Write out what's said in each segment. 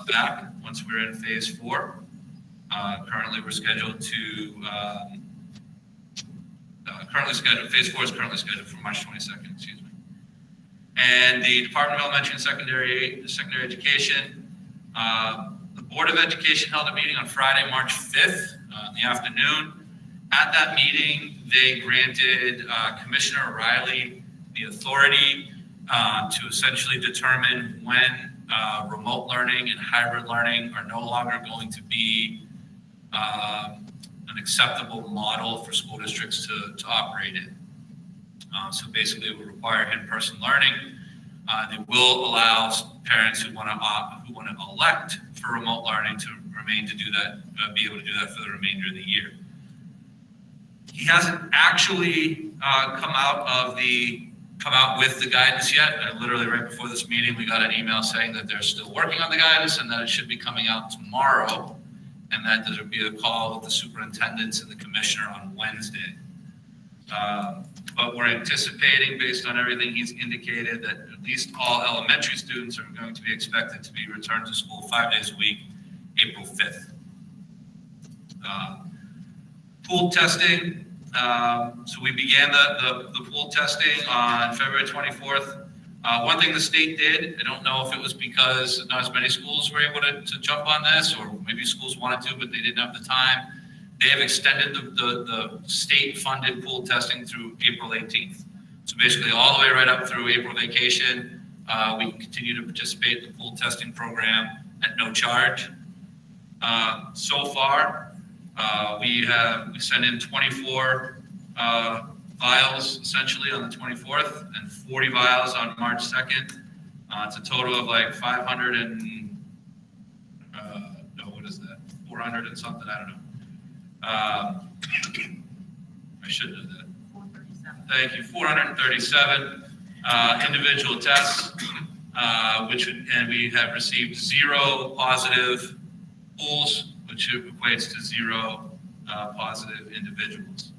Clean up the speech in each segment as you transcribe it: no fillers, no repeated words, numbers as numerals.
back once we're in phase 4. Currently, we're scheduled to phase 4 is currently scheduled for March 22nd. Excuse me. And the Department of Elementary and Secondary Education, the Board of Education held a meeting on Friday, March 5th in the afternoon. At that meeting, they granted Commissioner Riley the authority to essentially determine when remote learning and hybrid learning are no longer going to be an acceptable model for school districts to operate in. So basically, it will require in-person learning. They will allow parents who want to elect for remote learning to remain to do that, be able to do that for the remainder of the year. He hasn't actually come out with the guidance yet. Literally right before this meeting, we got an email saying that they're still working on the guidance and that it should be coming out tomorrow, and that there will be a call with the superintendents and the commissioner on Wednesday. But we're anticipating, based on everything he's indicated, that at least all elementary students are going to be expected to be returned to school 5 days a week, April 5th. Pool testing. So we began the pool testing on February 24th. One thing the state did, I don't know if it was because not as many schools were able to jump on this, or maybe schools wanted to, but they didn't have the time. They have extended the state-funded pool testing through April 18th. So basically all the way right up through April vacation, we can continue to participate in the pool testing program at no charge. So far, we sent in 24 vials essentially on the 24th and 40 vials on March 2nd. It's a total of like 500 and, no, what is that? 400 and something, I don't know. I should know that. 437. Thank you. 437 individual tests, and we have received 0 positive pools, which equates to 0 positive individuals.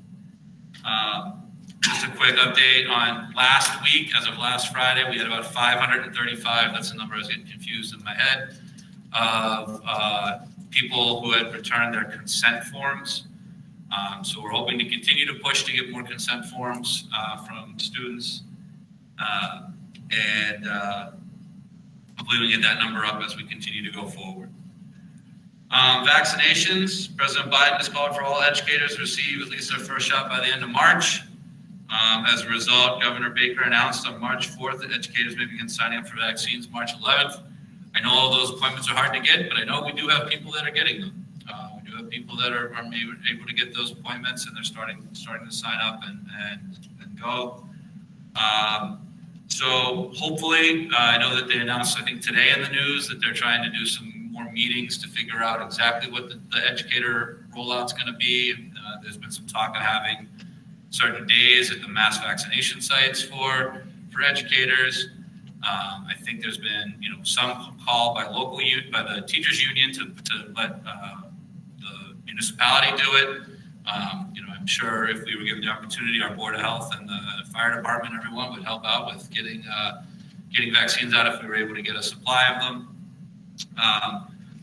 Just a quick update on last week. As of last Friday, we had about 535. That's the number I was getting confused in my head, of people who had returned their consent forms. So we're hoping to continue to push to get more consent forms from students. And hopefully we get that number up as we continue to go forward. Vaccinations. President Biden has called for all educators to receive at least their first shot by the end of March. As a result, Governor Baker announced on March 4th that educators may begin signing up for vaccines March 11th. I know all those appointments are hard to get, but I know we do have people that are getting them. We do have people that are able to get those appointments, and they're starting to sign up and go. So hopefully, I know that they announced, I think today in the news, that they're trying to do some more meetings to figure out exactly what the educator rollout's going to be. There's been some talk of having certain days at the mass vaccination sites for educators. I think there's been, some call by by the teachers union to let the municipality do it. I'm sure if we were given the opportunity, our Board of Health and the fire department, everyone would help out with getting vaccines out if we were able to get a supply of them.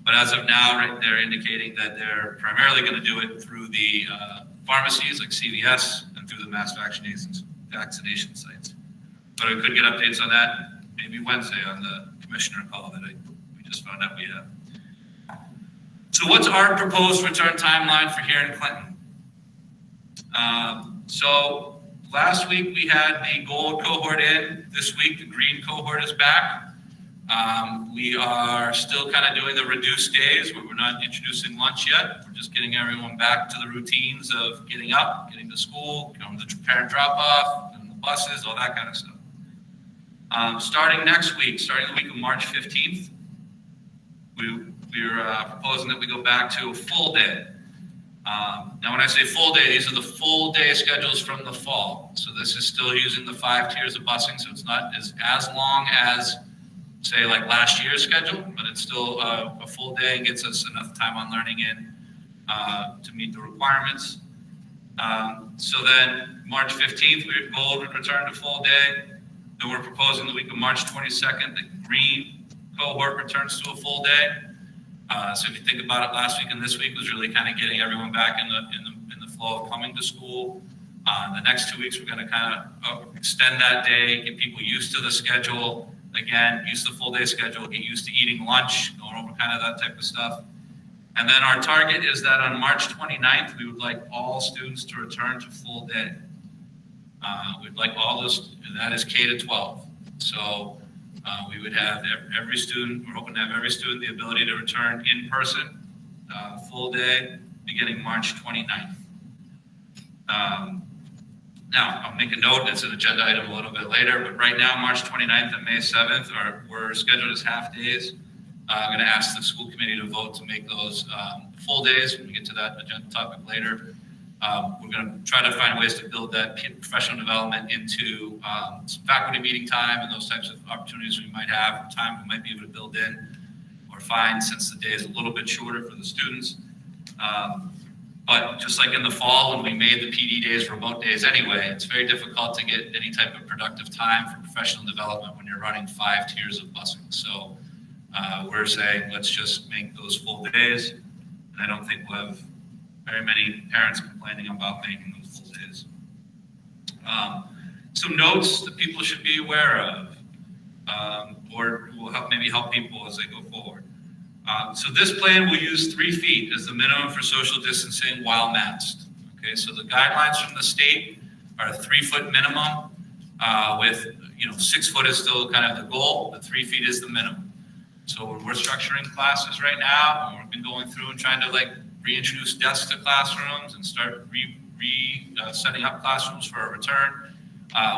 But as of now, right, they're indicating that they're primarily going to do it through the pharmacies like CVS and through the mass vaccination sites. But we could get updates on that maybe Wednesday on the commissioner call that we just found out we have. So what's our proposed return timeline for here in Clinton? So last week we had the gold cohort in. This week the green cohort is back. We are still kind of doing the reduced days where we're not introducing lunch yet. We're just getting everyone back to the routines of getting up, getting to school, going to the parent drop-off, and the buses, all that kind of stuff. Starting next week, starting the week of March 15th, we're proposing that we go back to a full day. Now, when I say full day, these are the full day schedules from the fall. So this is still using the 5 tiers of busing, so it's not as long as, say, like last year's schedule, but it's still a full day and gets us enough time on learning in to meet the requirements. So then March 15th, gold would return to full day. Then we're proposing the week of March 22nd, the green cohort returns to a full day. So if you think about it, last week and this week was really kind of getting everyone back in the flow of coming to school. The next 2 weeks, we're going to kind of extend that day, get people used to the schedule. Again, use the full day schedule, get used to eating lunch, going over kind of that type of stuff. And then our target is that on March 29th, we would like all students to return to full day. We'd like all those, that is K to 12. So we would have every student, we're hoping to have every student the ability to return in person, full day, beginning March 29th. Now, I'll make a note, it's an agenda item a little bit later, but right now, March 29th and May 7th we're scheduled as half days. I'm going to ask the school committee to vote to make those full days when we get to that agenda topic later. We're going to try to find ways to build that professional development into some faculty meeting time and those types of opportunities we might have, time we might be able to build in or find since the day is a little bit shorter for the students. But just like in the fall when we made the PD days remote days anyway, it's very difficult to get any type of productive time for professional development when you're running 5 tiers of busing. So we're saying let's just make those full days. And I don't think we'll have very many parents complaining about making those full days. Some notes that people should be aware of or will maybe help people as they go forward. So this plan will use 3 feet as the minimum for social distancing while masked. Okay, so the guidelines from the state are a 3-foot minimum with, 6 foot is still kind of the goal, but 3 feet is the minimum. So we're structuring classes right now, and we've been going through and trying to reintroduce desks to classrooms and start setting up classrooms for a return.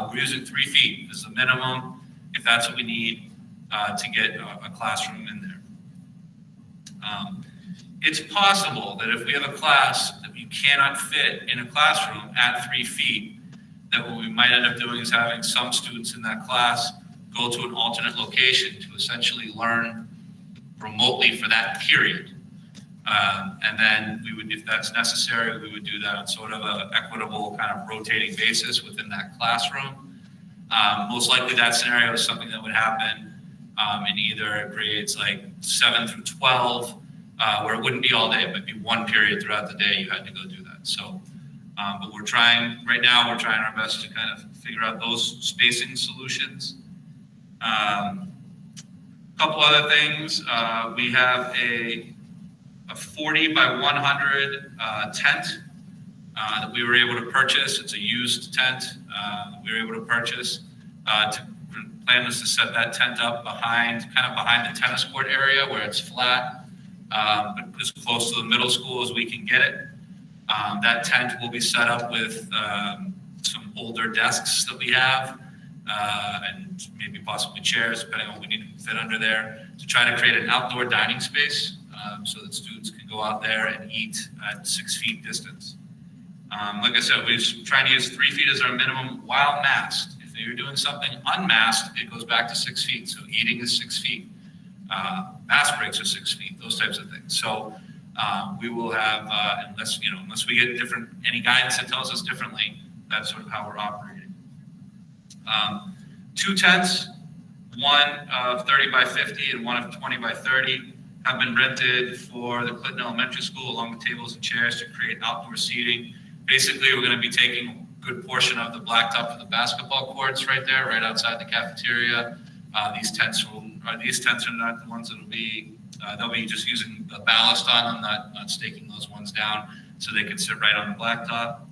We're using 3 feet as the minimum if that's what we need to get a classroom in there. It's possible that if we have a class that we cannot fit in a classroom at 3 feet, that what we might end up doing is having some students in that class go to an alternate location to essentially learn remotely for that period. And then we would, if that's necessary, we would do that on sort of an equitable kind of rotating basis within that classroom. Most likely that scenario is something that would happen in either grades 7 through 12, where it wouldn't be all day, it might be one period throughout the day you had to go do that. So, but we're trying our best to kind of figure out those spacing solutions. Couple other things, we have a 40 by 100 tent that we were able to purchase. It's a used tent we were able to purchase. Plan was to set that tent up behind the tennis court area where it's flat, but as close to the middle school as we can get it. That tent will be set up with some older desks that we have and maybe possibly chairs, depending on what we need to fit under there, to try to create an outdoor dining space so that students can go out there and eat at 6 feet distance. Like I said, we're trying to use 3 feet as our minimum while masked. If you're doing something unmasked, it goes back to 6 feet. So eating is 6 feet. Mask breaks are 6 feet, those types of things. So we will have, unless we get any guidance that tells us differently, that's sort of how we're operating. 2 tents, one of 30 by 50 and one of 20 by 30, have been rented for the Clinton Elementary School along with tables and chairs to create outdoor seating. Basically, we're going to be taking a good portion of the blacktop for the basketball courts right there, right outside the cafeteria. These tents are not the ones that will be, they'll be just using the ballast on them, not staking those ones down so they can sit right on the blacktop.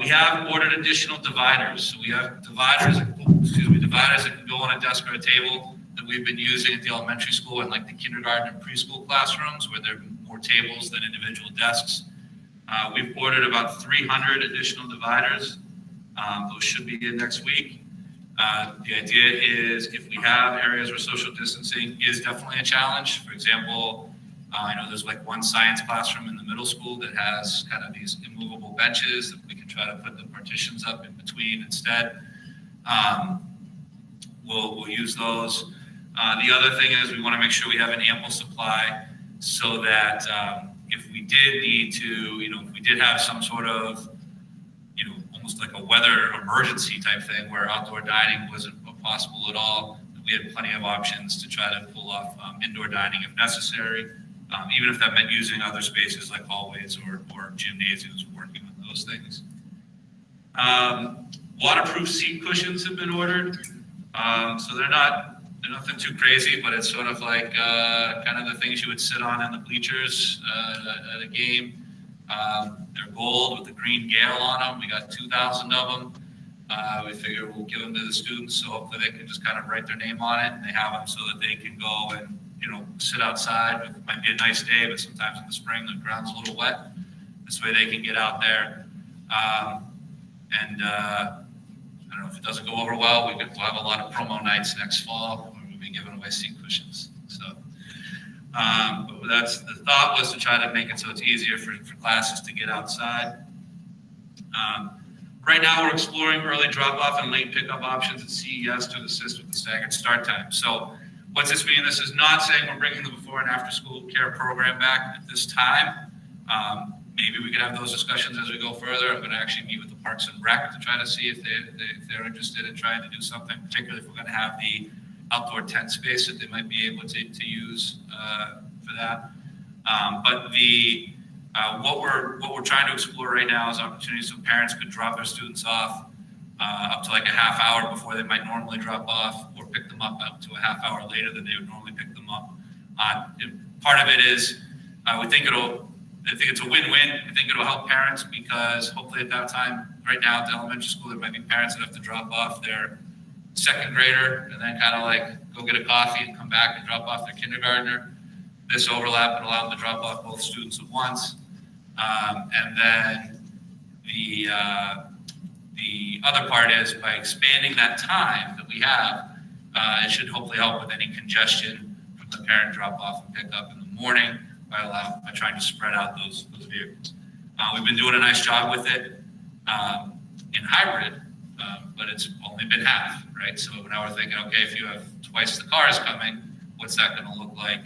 We have ordered additional dividers. So we have dividers that can go on a desk or a table that we've been using at the elementary school and the kindergarten and preschool classrooms where there are more tables than individual desks. We've ordered about 300 additional dividers. Those should be in next week. The idea is if we have areas where social distancing is definitely a challenge, for example, I know there's one science classroom in the middle school that has kind of these immovable benches that we can try to put the partitions up in between instead. We'll use those. The other thing is we want to make sure we have an ample supply so that if we did need to, if we did have some sort of, almost like a weather emergency type thing where outdoor dining wasn't possible at all, we had plenty of options to try to pull off indoor dining if necessary, even if that meant using other spaces like hallways or gymnasiums, working on those things. Waterproof seat cushions have been ordered. So they're nothing too crazy, but it's sort of like kind of the things you would sit on in the bleachers at a game. They're gold with the green Gale on them. We got 2,000 of them. We figure we'll give them to the students, so hopefully they can just kind of write their name on it, and they have them so that they can go and, you know, sit outside. It might be a nice day, but sometimes in the spring the ground's a little wet. This way they can get out there. I don't know if it doesn't go over well. We'll have a lot of promo nights next fall where we'll be giving away seat cushions. So, but that's the thought, was to try to make it so it's easier for classes to get outside. Right now, we're exploring early drop-off and late pickup options at CES to assist with the staggered start time. So, what's this mean? This is not saying we're bringing the before and after school care program back at this time. Maybe we could have those discussions as we go further. I'm going to actually meet with the Parks and Rec to try to see if they're interested in trying to do something, particularly if we're going to have the outdoor tent space that they might be able to use for that. But what we're trying to explore right now is opportunities so parents could drop their students off up to like a half hour before they might normally drop off, or pick them up to a half hour later than they would normally pick them up. Part of it is I think it's a win-win. I think it'll help parents, because hopefully at that time, right now at the elementary school, there might be parents that have to drop off their second grader and then kind of like go get a coffee and come back and drop off their kindergartner. This overlap would allow them to drop off both students at once. And then the other part is, by expanding that time that we have, it should hopefully help with any congestion from the parent drop-off and pick-up in the morning by trying to spread out those vehicles. We've been doing a nice job with it in hybrid, but it's only been half, right? So now we're thinking, okay, if you have twice the cars coming, what's that going to look like?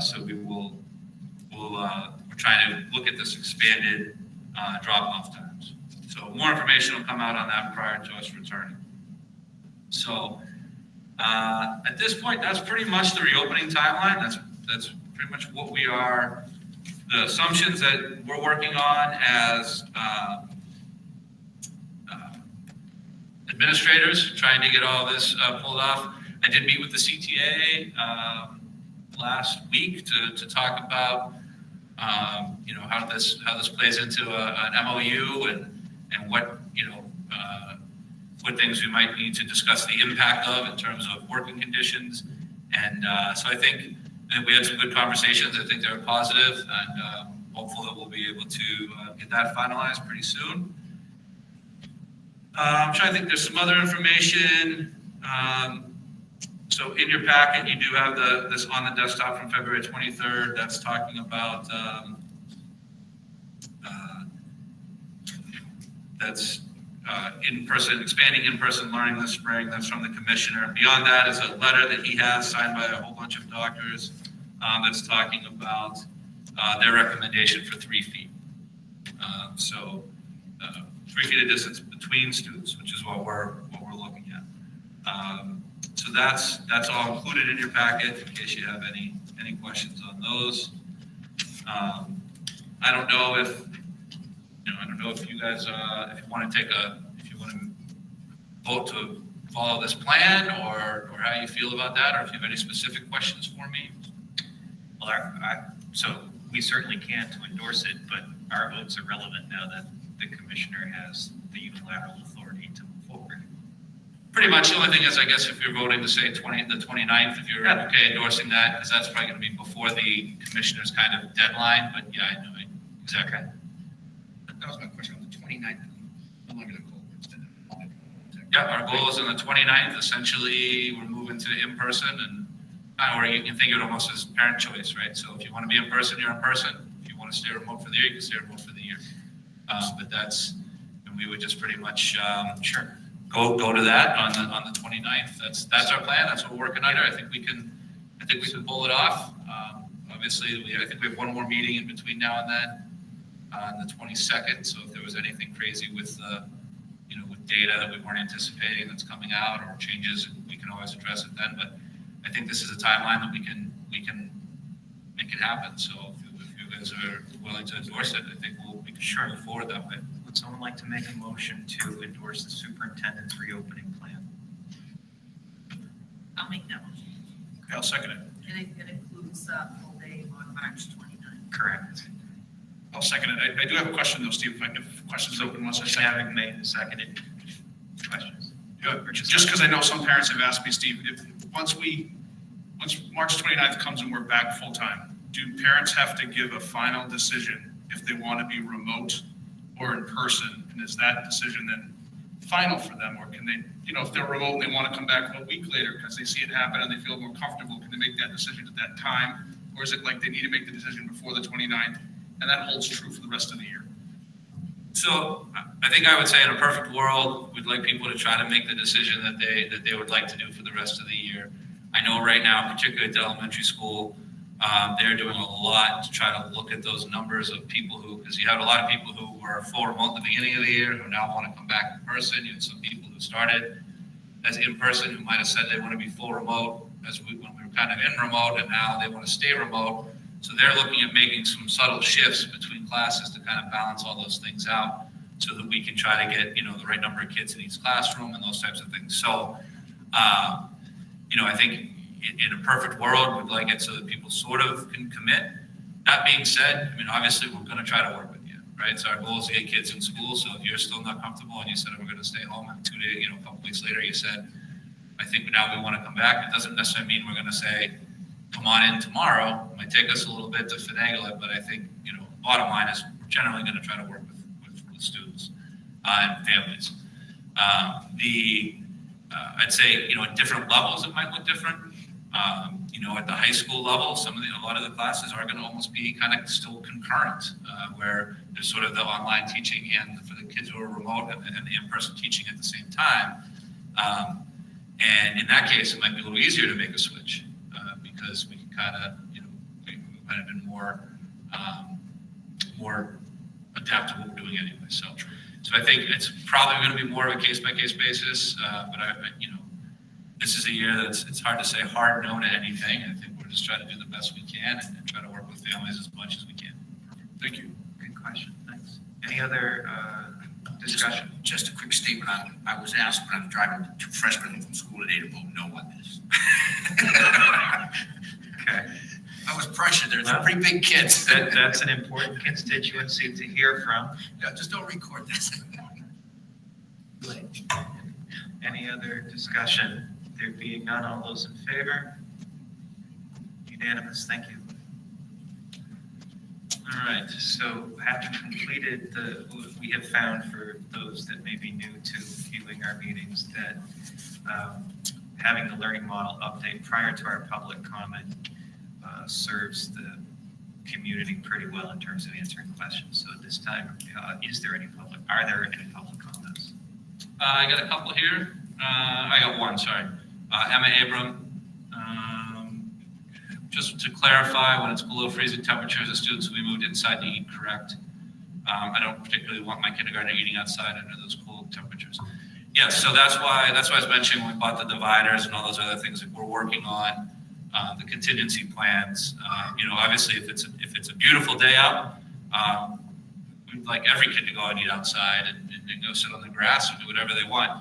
So we're trying to look at this expanded drop-off times. So more information will come out on that prior to us returning. So at this point, that's pretty much the reopening timeline. That's pretty much what we are, the assumptions that we're working on as administrators, trying to get all this pulled off. I did meet with the CTA last week to talk about you know, how this plays into an MOU and what, you know, what things we might need to discuss the impact of in terms of working conditions. And so I think we had some good conversations. I think they were positive, and hopeful that we'll be able to get that finalized pretty soon. I'm trying to think, there's some other information. So in your packet, you do have this on the desktop from February 23rd. That's talking about that's in-person, expanding in-person learning this spring. That's from the commissioner. Beyond that is a letter that he has signed by a whole bunch of doctors that's talking about their recommendation for 3 feet. So 3 feet of distance between students, which is what we're looking at. So that's all included in your packet in case you have any questions on those. I don't know if you guys if you want to vote to follow this plan, or how you feel about that, or if you have any specific questions for me. Well, so we certainly can to endorse it, but our vote's irrelevant now that the commissioner has the unilateral authority to move forward. Pretty much. The only thing is, I guess, if you're voting to say the 29th, if you're okay endorsing that, because that's probably going to be before the commissioner's kind of deadline. But yeah, I know exactly. That was my question on the 29th. I'm not going to go instead of. Yeah, our goal is on the 29th. Essentially, we're moving to in-person, and or you can think of it almost as parent choice, right? So if you want to be in person, you're in person. If you want to stay remote for the year, you can stay remote for the year. But and we would just pretty much go to that on the 29th. That's our plan. That's what we're working under. I think we can pull it off. Obviously, I think we have one more meeting in between now and then on the 22nd. So if there was anything crazy with with data that we weren't anticipating that's coming out, or changes, we can always address it then, but I think this is a timeline that we can make it happen. So if you guys are willing to endorse it, I think we can Sure. move forward that way. Would someone like to make a motion to endorse the superintendent's reopening plan? I'll make that motion. Okay, I'll second it. And it includes full day on March 29th. Correct. I'll second it. I do have a question though, Steve, if questions open once I Motion second it. having made and seconded. Questions? Yeah, just because I know some parents have asked me, Steve, once March 29th comes and we're back full-time, do parents have to give a final decision if they want to be remote or in person? And is that decision then final for them? Or can they, if they're remote and they want to come back a week later because they see it happen and they feel more comfortable, can they make that decision at that time? Or is it like they need to make the decision before the 29th and that holds true for the rest of the year? So I think I would say in a perfect world, we'd like people to try to make the decision that they would like to do for the rest of the year. I know right now, particularly at the elementary school, they're doing a lot to try to look at those numbers of people because you had a lot of people who were full remote at the beginning of the year who now want to come back in person. You had some people who started as in person who might have said they want to be full remote when we were kind of in remote, and now they want to stay remote. So they're looking at making some subtle shifts between classes to kind of balance all those things out so that we can try to get, the right number of kids in each classroom and those types of things. So, I think in a perfect world, we'd like it so that people sort of can commit. That being said, obviously we're going to try to work with you, right? So our goal is to get kids in school. So if you're still not comfortable and you said we're going to stay home, and 2 days, a couple weeks later, you said, I think now we want to come back. It doesn't necessarily mean we're going to say, come on in tomorrow. It might take us a little bit to finagle it, but I think, bottom line is we're generally going to try to work with students and families. I'd say, at different levels, it might look different. At the high school level, a lot of the classes are going to almost be kind of still concurrent, where there's sort of the online teaching and for the kids who are remote and the in-person teaching at the same time. And in that case, it might be a little easier to make a switch because we can kind of, we might have been more adapt to what we're doing anyway. So I think it's probably going to be more of a case-by-case basis, but this is a year that it's hard to say hard no to anything. I think we're just trying to do the best we can and try to work with families as much as we can. Perfect. Thank you. Good question. Thanks. Any other discussion? Just a quick statement. I was asked when I was driving 2 freshmen home from school today to vote no on this. Okay. I was pressured. They're pretty big kids. That's an important constituency to hear from. Yeah, just don't record this. Any other discussion? There being none, all those in favor? Unanimous, thank you. All right, so having completed we have found for those that may be new to viewing our meetings that having the learning model update prior to our public comment serves the community pretty well in terms of answering questions. So at this time, are there any public comments? I got a couple here. I got one, sorry. Emma Abram. Just to clarify, when it's below freezing temperatures, the students will be moved inside to eat correct. I don't particularly want my kindergartner eating outside under those cold temperatures. Yes, so that's why I was mentioning when we bought the dividers and all those other things that we're working on, the contingency plans. Obviously, if it's a beautiful day out, we'd like every kid to go and eat outside and go sit on the grass and do whatever they want.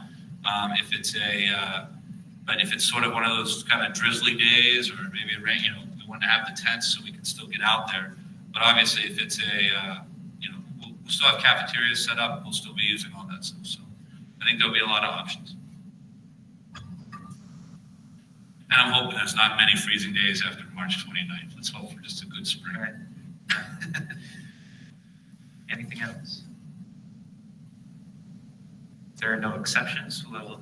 But if it's sort of one of those kind of drizzly days or maybe it rain, we want to have the tents so we can still get out there. But obviously, if it's we'll still have cafeterias set up. We'll still be using all that stuff. So I think there'll be a lot of options. And I'm hoping there's not many freezing days after March 29th. Let's hope for just a good spring. All right. Anything else? If there are no exceptions, we'll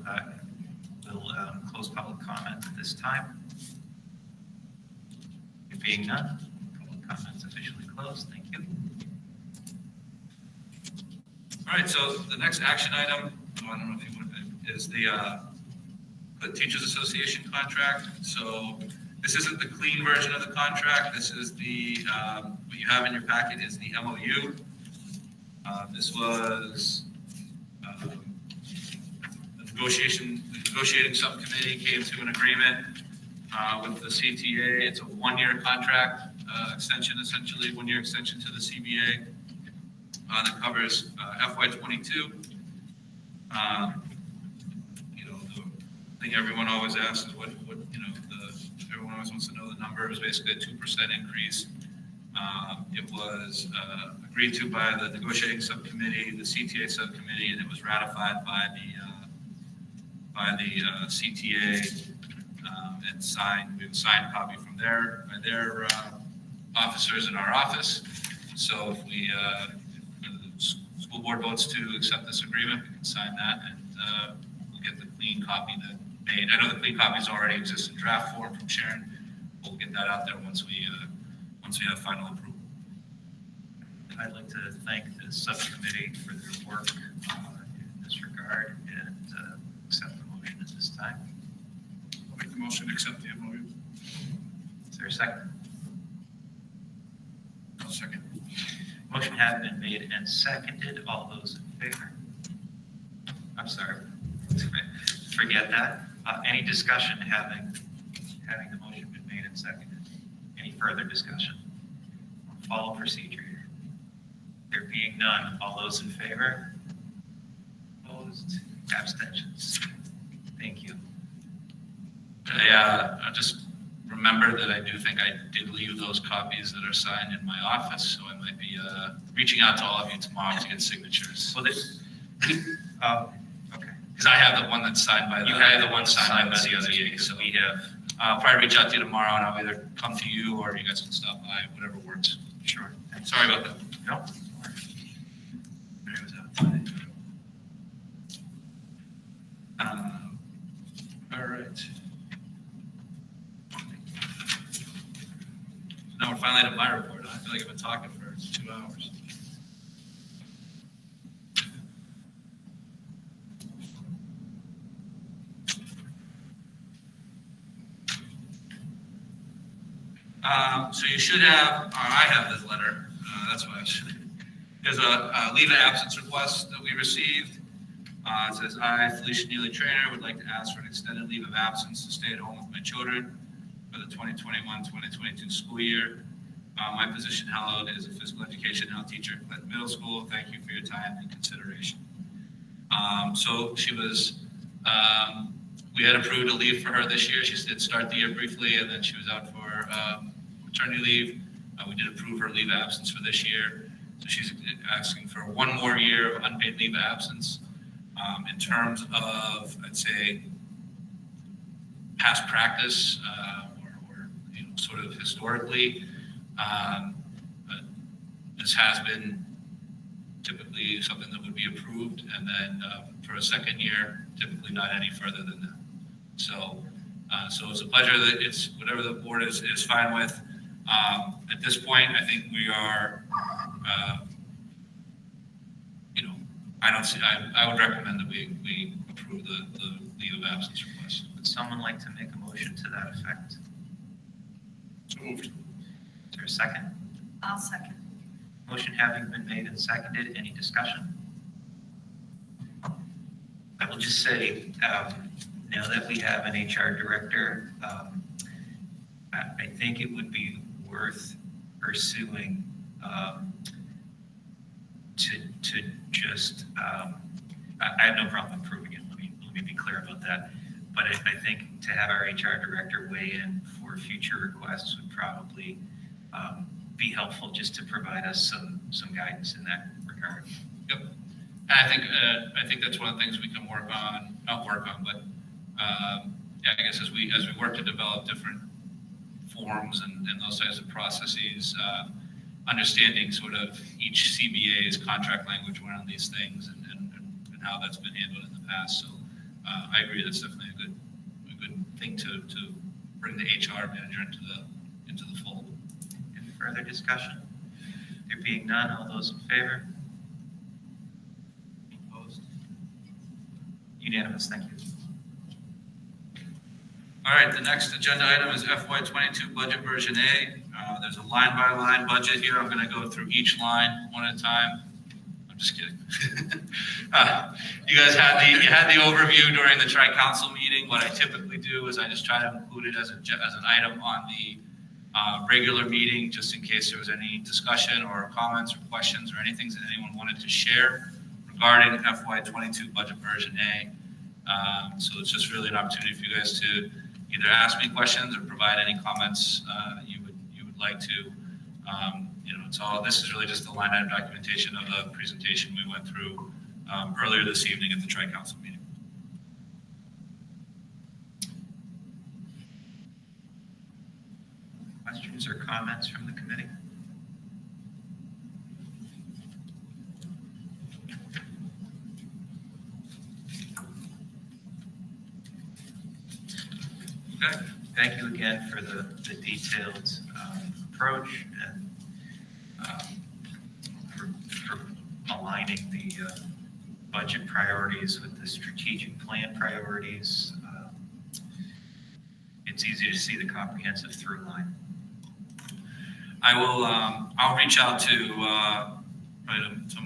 close public comment at this time. There being none, public comment is officially closed. Thank you. All right, so the next action item, I don't know if you want to, is the Teachers Association contract. So this isn't the clean version of the contract. This is the, what you have in your packet is the MOU. This was the negotiating subcommittee came to an agreement with the CTA. It's a one-year contract extension, essentially, one-year extension to the CBA that covers FY '22. The thing everyone always asks is everyone always wants to know the number. It was basically a 2% increase. It was agreed to by the negotiating subcommittee, the CTA subcommittee, and it was ratified by the CTA and signed. We have a signed copy from their officers in our office. So if the school board votes to accept this agreement, we can sign that, and we'll get the clean copy that made. I know the clean copies already exist in draft form from Sharon. We'll get that out there once we have final approval. I'd like to thank the subcommittee for their work in this regard and accept the motion at this time. I'll make the motion to accept the MOU. Is there a second? I'll second. Motion has been made and seconded. All those in favor? I'm sorry. Forget that. Any discussion having the motion been made and seconded? Any further discussion? Follow procedure here. There being none, all those in favor? Opposed? Abstentions? Thank you. I just remembered that I do think I did leave those copies that are signed in my office, so I might be reaching out to all of you tomorrow to get signatures. Well, this, okay. Because I have the one that's signed by You have the one signed by the others, CTA, because so we have, I'll probably reach out to you tomorrow, and I'll either come to you or you guys can stop by, whatever works. sure. Sorry about that. No? All right. Now we're finally at my report. I feel like I've been talking for 2 hours. So you should have, or I have this letter. That's why I should. There's a leave of absence request that we received. It says, I, Felicia Neely Trainer, would like to ask for an extended leave of absence to stay at home with my children for the 2021-2022 school year. My position held is a physical education health teacher at Clinton Middle School. Thank you for your time and consideration. So she was, we had approved a leave for her this year. She did start the year briefly, and then she was out for maternity leave. We did approve her leave of absence for this year. So she's asking for one more year of unpaid leave of absence. In terms of, I'd say, past practice or sort of historically, this has been typically something that would be approved, and then for a second year, typically not any further than that. So it's a pleasure that it's whatever the board is fine with. At this point, I think we are, I would recommend that we approve the leave of absence request. Would someone like to make a motion to that effect? So moved. Is there a second? I'll second. Motion having been made and seconded, any discussion? I will just say, now that we have an HR director, I think it would be worth pursuing to just, I have no problem approving it. Let me be clear about that. But I think to have our HR director weigh in for future requests would probably be helpful, just to provide us some guidance in that regard. Yep. And I think that's one of the things we can work on, but yeah, I guess as we work to develop different forms and those types of processes, understanding sort of each CBA's contract language around these things and how that's been handled in the past. So I agree, that's definitely a good thing to bring the HR manager into the fold. Any further discussion? There being none, all those in favor? Opposed? Unanimous, thank you. All right, the next agenda item is FY22 budget version A. There's a line-by-line budget here. I'm going to go through each line one at a time. I'm Just kidding. You guys had the overview during the tri-council meeting. What I typically do is I just try to include it as an item on the regular meeting, just in case there was any discussion or comments or questions or anything that anyone wanted to share regarding FY22 budget version A. So it's just really an opportunity for you guys to either ask me questions or provide any comments you would like to. This is really just the line item documentation of the presentation we went through earlier this evening at the tri-council meeting. Questions or comments from the committee? Okay. Thank you again for the detailed approach and for aligning the budget priorities with the strategic plan priorities. It's easy to see the comprehensive through line. I'll reach out to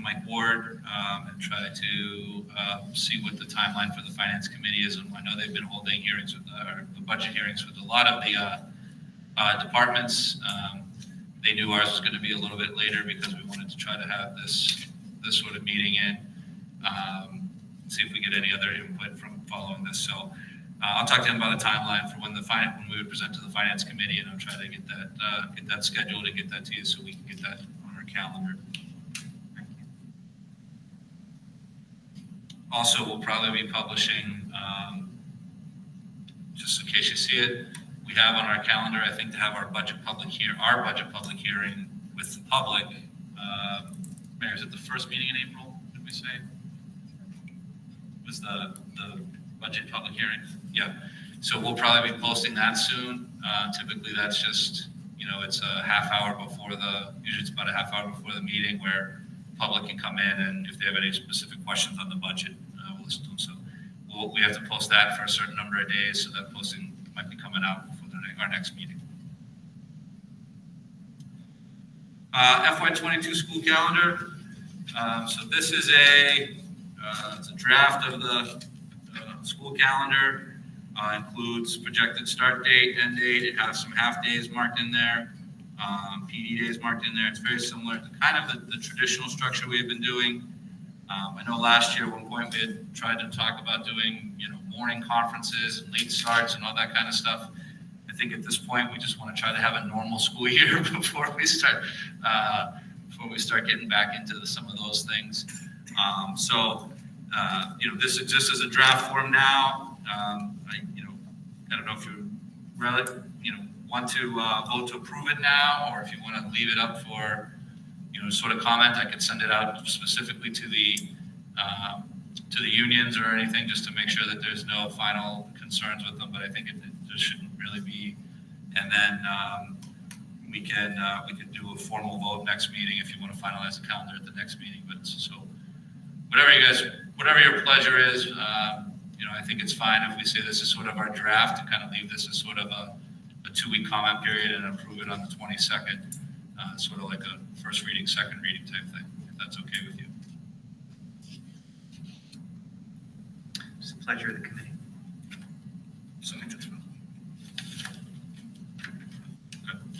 Mike Ward and try to see what the timeline for the finance committee is. And I know they've been holding hearings with the budget hearings with a lot of the departments. They knew ours was going to be a little bit later because we wanted to try to have this sort of meeting in, see if we get any other input from following this. So I'll talk to him about the timeline for when we would present to the finance committee, and I'll try to get that scheduled and get that to you so we can get that on our calendar. Also, we'll probably be publishing, just in case you see it, we have on our calendar, I think, to have our budget public hearing with the public. Mayor, is it the first meeting in April, did we say? Was the budget public hearing? Yeah. So we'll probably be posting that soon. Typically, that's just, it's a half hour before usually it's about a half hour before the meeting where public can come in, and if they have any specific questions on the budget, we'll listen to them. So we have to post that for a certain number of days, so that posting might be coming out before our next meeting. FY22 school calendar. So this is it's a draft of the school calendar. Includes projected start date, end date. It has some half days marked in there, PD days marked in there. It's very similar to kind of the traditional structure we've been doing. I know last year at one point we had tried to talk about doing morning conferences and late starts and all that kind of stuff. I think at this point we just want to try to have a normal school year before we start getting back into some of those things. This exists as a draft form now. I don't know if you want to vote to approve it now, or if you want to leave it up for sort of comment. I could send it out specifically to the unions or anything, just to make sure that there's no final concerns with them. But I think there shouldn't really be. And then we can do a formal vote next meeting if you want to finalize the calendar at the next meeting. But so whatever your pleasure is. I think it's fine if we say this is sort of our draft and kind of leave this as sort of a 2-week comment period and approve it on the 22nd, sort of like a first reading, second reading type thing, if that's okay with you. It's a pleasure of the committee. So that's good.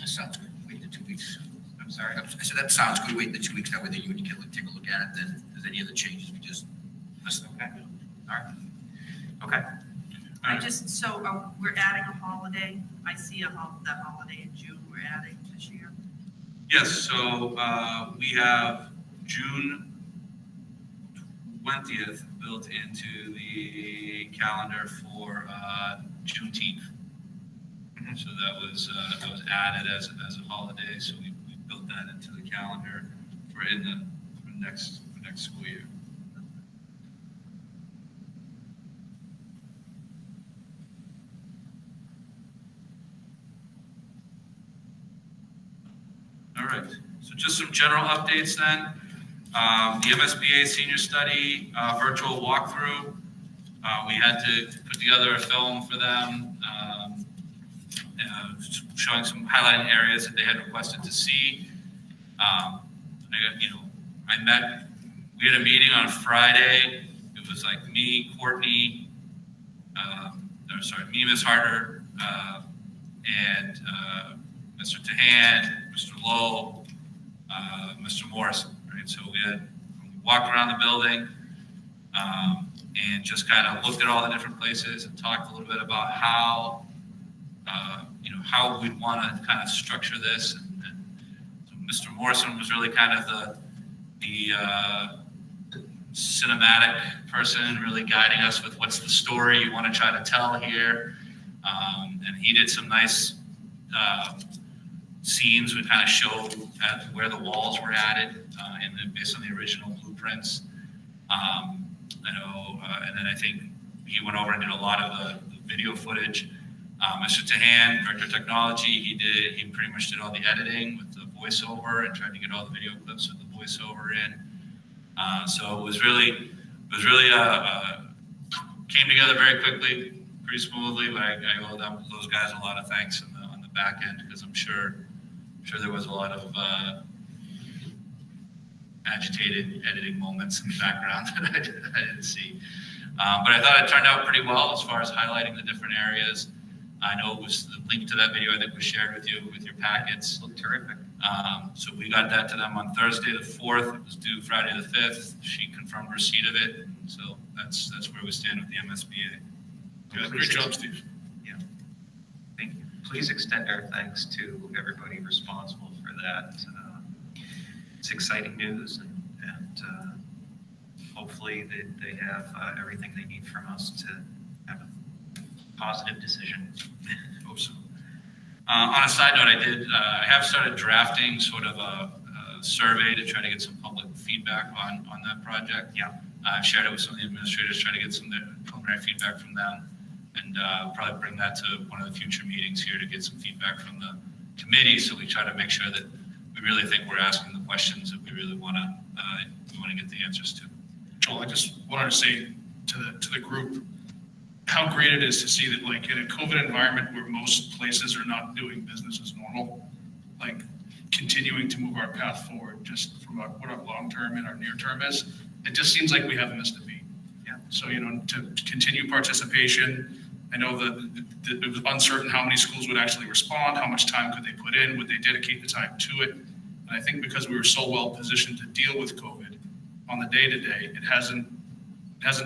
That sounds good. Wait the 2 weeks. I'm sorry. I said that sounds good. Wait the 2 weeks. That way the union can take a look at it. Then if there's any other changes, we just listen. Okay. All right. Okay. We're adding a holiday. I see the holiday in June we're adding this year. Yes, so we have June 20th built into the calendar for Juneteenth. So that was added as a holiday. So we built that into the calendar for next school year. All right, so just some general updates then. The MSBA senior study virtual walkthrough. We had to put together a film for them, showing some highlighted areas that they had requested to see. I met we had a meeting on Friday. It was like me, Courtney, me, Ms. Harder, and Mr. Tahan, Mr. Lowe, Mr. Morrison, right? So we walked around the building and just kind of looked at all the different places and talked a little bit about how, how we'd want to kind of structure this. And so Mr. Morrison was really kind of the cinematic person, really guiding us with what's the story you want to try to tell here. And he did some nice scenes would kind of show at where the walls were added based on the original blueprints. And then I think he went over and did a lot of the video footage. Mr. Tahan, Director of Technology, he pretty much did all the editing with the voiceover and tried to get all the video clips with the voiceover in. So it was really came together very quickly, pretty smoothly, but I owe those guys a lot of thanks on the back end, because I'm sure there was a lot of agitated editing moments in the background that I didn't see. But I thought it turned out pretty well as far as highlighting the different areas. I know it was the link to that video I think was shared with you with your packets. Looked terrific. So we got that to them on Thursday the 4th. It was due Friday the 5th. She confirmed receipt of it. So that's where we stand with the MSBA. Good. Great job, Steve. Thank you. Please extend our thanks to everybody responsible for that. It's exciting news, and hopefully they have everything they need from us to have a positive decision. Hope so. On a side note, I have started drafting sort of a survey to try to get some public feedback on that project. Yeah. I've shared it with some of the administrators, trying to get some preliminary feedback from them, and probably bring that to one of the future meetings here to get some feedback from the committee, so we try to make sure that we really think we're asking the questions that we really want to get the answers to. Joel, I just wanted to say to the group how great it is to see that, like, in a COVID environment where most places are not doing business as normal, like continuing to move our path forward just from what our long term and our near term is. It just seems like we haven't missed a beat. Yeah. So, to continue participation. I know that it was uncertain how many schools would actually respond, how much time could they put in, would they dedicate the time to it? And I think because we were so well positioned to deal with COVID on the day-to-day, it hasn't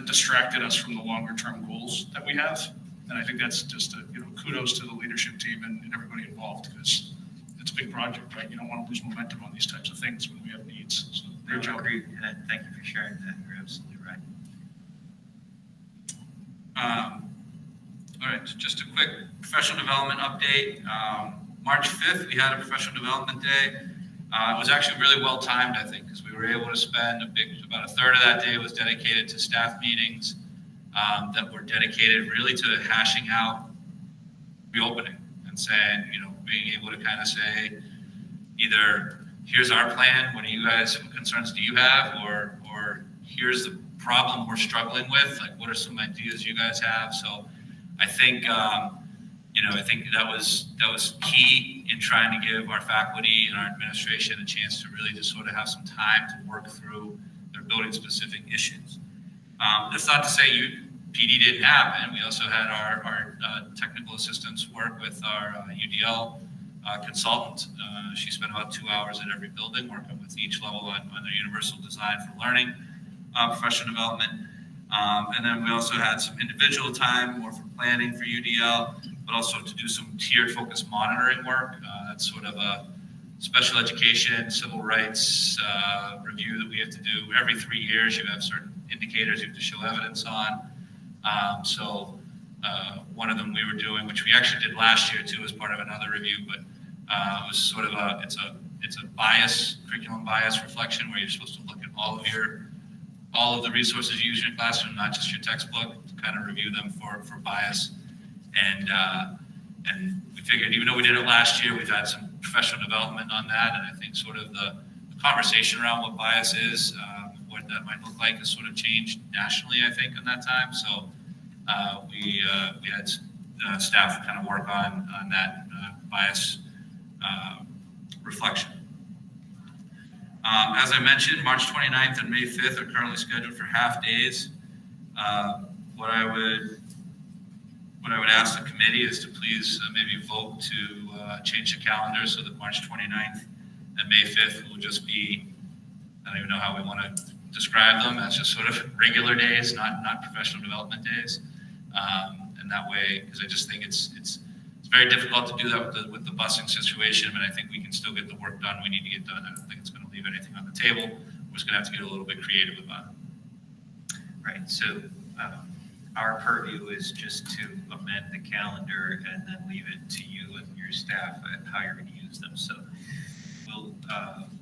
distracted us from the longer term goals that we have. And I think that's just kudos to the leadership team and everybody involved, because it's a big project, right? You don't want to lose momentum on these types of things when we have needs. So great job. Agreed, and thank you for sharing that. You're absolutely right. All right, so just a quick professional development update. March 5th, we had a professional development day. It was actually really well timed, I think, because we were able to spend about a third of that day was dedicated to staff meetings that were dedicated really to hashing out reopening and saying, being able to kind of say either here's our plan, what concerns do you have, or here's the problem we're struggling with, like what are some ideas you guys have. So I think I think that was key in trying to give our faculty and our administration a chance to really just sort of have some time to work through their building specific issues. That's not to say PD didn't happen. We also had our technical assistants work with our UDL consultant. She spent about 2 hours at every building working with each level on their universal design for learning, professional development. And then we also had some individual time, more for planning for UDL, but also to do some tiered focus monitoring work. That's sort of a special education, civil rights review that we have to do every 3 years. You have certain indicators you have to show evidence on. So one of them we were doing, which we actually did last year too as part of another review, but it was sort of it's a bias, curriculum bias reflection, where you're supposed to look at all of the resources you use in your classroom, not just your textbook, to kind of review them for bias. And we figured, even though we did it last year, we've had some professional development on that, and I think sort of the conversation around what bias is, what that might look like, has sort of changed nationally, I think, in that time. So we had staff kind of work on that bias reflection. As I mentioned, March 29th and May 5th are currently scheduled for half days. What I would ask the committee is to please maybe vote to change the calendar so that March 29th and May 5th will just be, I don't even know how we want to describe them, as just sort of regular days, not professional development days. And that way, because I just think it's very difficult to do that with the busing situation, but I think we can still get the work done we need to get done. I don't think it's going to leave anything on the table. We're just going to have to get a little bit creative about it. Right, so our purview is just to amend the calendar and then leave it to you and your staff at how you're going to use them. So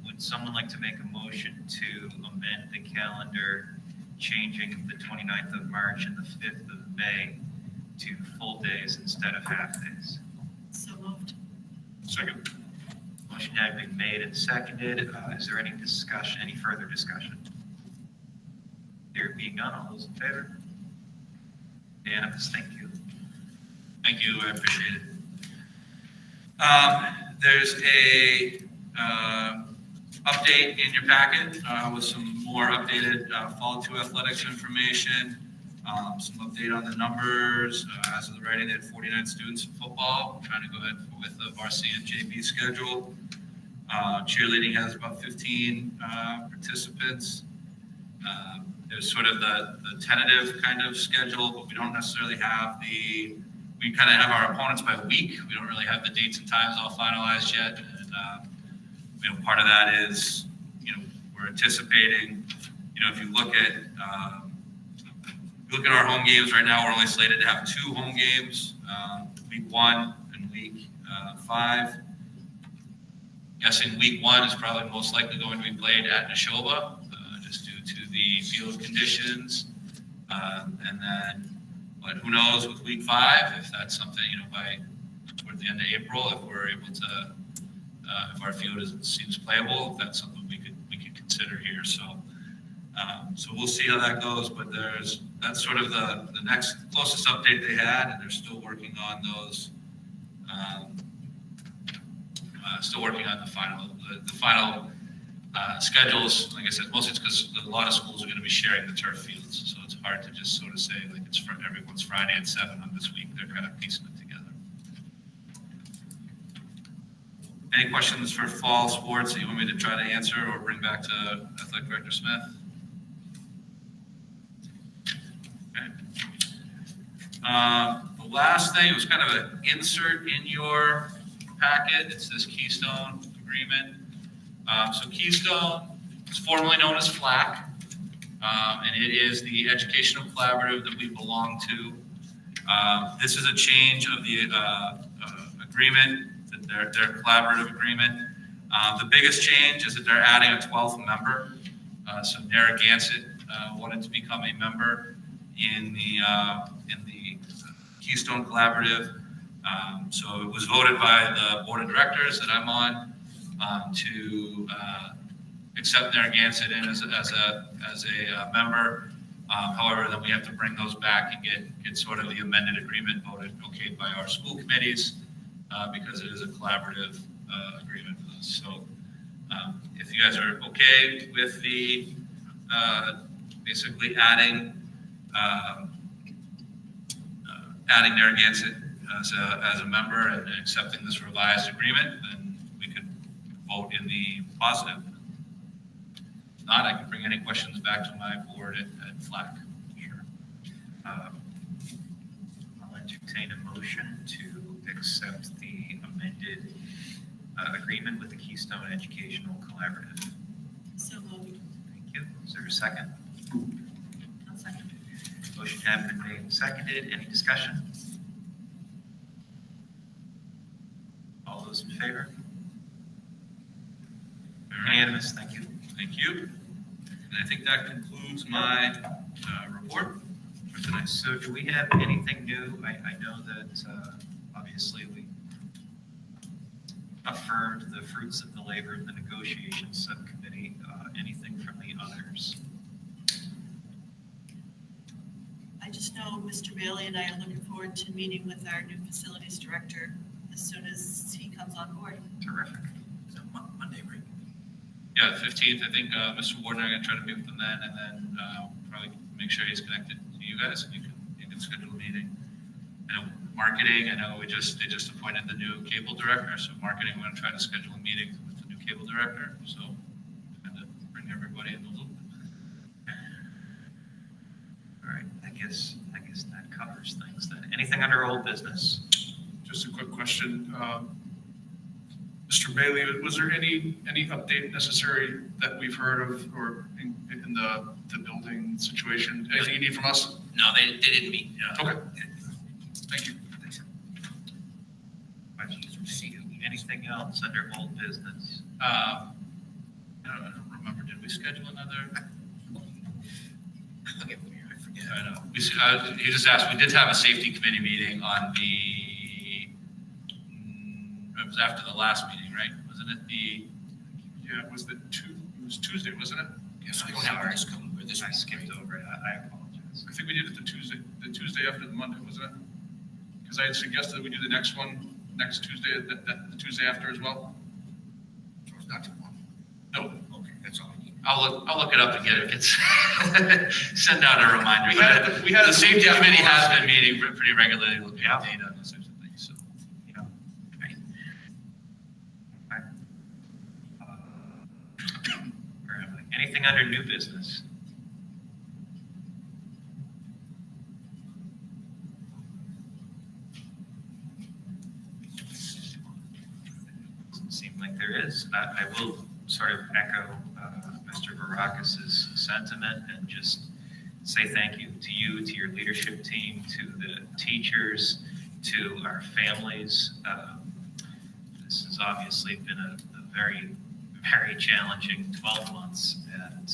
would someone like to make a motion to amend the calendar, changing the 29th of March and the 5th of May to full days instead of half days? So moved. Second. Motion had been made and seconded. Is there any discussion, any further discussion? There being none, all those in favor? Unanimous, thank you. Thank you, I appreciate it. There's a update in your packet with some more updated Fall 2 athletics information, some update on the numbers. As of the writing, they had 49 students in football. We're trying to go ahead with the varsity and JV schedule. Cheerleading has about 15 participants. There's sort of the tentative kind of schedule, but we don't necessarily have we kind of have our opponents by week. We don't really have the dates and times all finalized yet. And, part of that is, we're anticipating, if you look at our home games right now, we're only slated to have 2 home games, week 1 and week 5. Guessing week 1 is probably most likely going to be played at Neshoba, just due to the field conditions. And then, but who knows with week 5, if that's something, by toward the end of April, if we're able to, if our field seems playable, if that's something we could consider here. So we'll see how that goes, but that's sort of the next closest update they had, and they're still working on those, still working on the final schedules. Like I said, mostly it's because a lot of schools are going to be sharing the turf fields, so it's hard to just sort of say like it's for everyone's Friday at 7 on this week. They're kind of piecing it together. Any questions for fall sports that you want me to try to answer or bring back to Athletic Director Smith? Okay. The last thing was kind of an insert in your packet. It's this Keystone agreement. So Keystone is formerly known as FLAC, and it is the educational collaborative that we belong to. This is a change of the agreement, their collaborative agreement. The biggest change is that they're adding a 12th member. So Narragansett wanted to become a member in the Keystone Collaborative. So it was voted by the board of directors that I'm on to accept Narragansett in as a member. However, then we have to bring those back and get sort of the amended agreement voted, okayed by our school committees, because it is a collaborative agreement with us. So if you guys are okay with the basically adding Narragansett as a member and accepting this revised agreement, then we could vote in the positive. If not, I can bring any questions back to my board at FLAC. Sure. I'll entertain a motion to accept the amended agreement with the Keystone Educational Collaborative. So moved. Thank you. Is there a second? I'll second. Motion has been made and seconded. Any discussion? All those in favor? Unanimous. Thank you. Thank you. And I think that concludes my report for tonight. So do we have anything new? I know that obviously we affirmed the fruits of the labor of the negotiations subcommittee. Anything from the others? I just know Mr. Bailey and I are looking forward to meeting with our new facilities director as soon as he comes on board. Terrific. Is that Monday, right? Yeah, the 15th, I think Mr. Ward and I are going to try to meet with him then, and then probably make sure he's connected to you guys, and you can schedule a meeting. And marketing, I know they just appointed the new cable director, so marketing, we're going to try to schedule a meeting with the new cable director, so kind of bring everybody in the loop. All right, I guess that covers things then. Anything under old business? Just a quick question. Mr. Bailey, was there any update necessary that we've heard of or in the building situation? Anything you need from us? No, they didn't meet. Okay. Thank you. Anything else under old business? I don't remember, did we schedule another? I forget. I know. He just asked, we did have a safety committee meeting on it was after the last meeting, right? Wasn't it Yeah, it was Tuesday, wasn't it? Yes, we don't have this coming, or this I week, skipped right? over it. I apologize. I think we did it the Tuesday after the Monday, wasn't it? Because I had suggested that we do the next one next Tuesday, the Tuesday after as well. So it's not too long. No. Okay, that's all I need. I'll look it up and get it. Send out a reminder. We had The safety yeah, committee has been meeting pretty regularly, looking at Yeah. data and those types of things, so. Yeah. Anything under new business? Doesn't seem like there is. I will sort of echo Mr. Barakis's sentiment and just say thank you, to your leadership team, to the teachers, to our families. This has obviously been a very, very challenging 12 months, and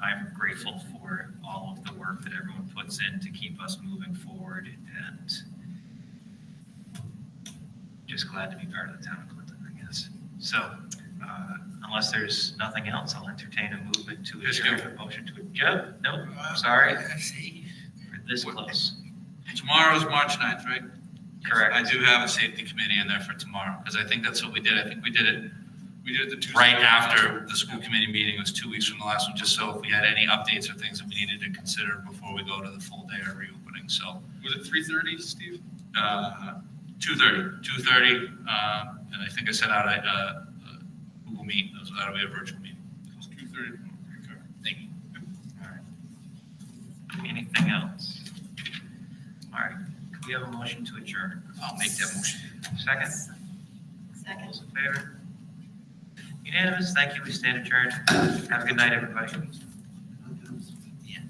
I'm grateful for all of the work that everyone puts in to keep us moving forward, and just glad to be part of the town of Clinton, I guess. So, unless there's nothing else, I'll entertain a movement to adjourn. A motion to adjourn. No, sorry, we're this close. Tomorrow's March 9th, right? Correct. I do have a safety committee in there for tomorrow, because I think that's what we did. I think we did it the Tuesday. right after the school committee meeting. It was 2 weeks from the last one, just so if we had any updates or things that we needed to consider before we go to the full day of reopening. So, Was it 3:30, Steve? 2:30, and I think I sent out a Google Meet. That'll be a virtual meeting. 2:30. Okay. Thank you. All right. Anything else? All right. Could we have a motion to adjourn? I'll make that motion. Second? All Second. those in favor? Unanimous. Thank you. We stand adjourned. Have a good night, everybody. Yeah.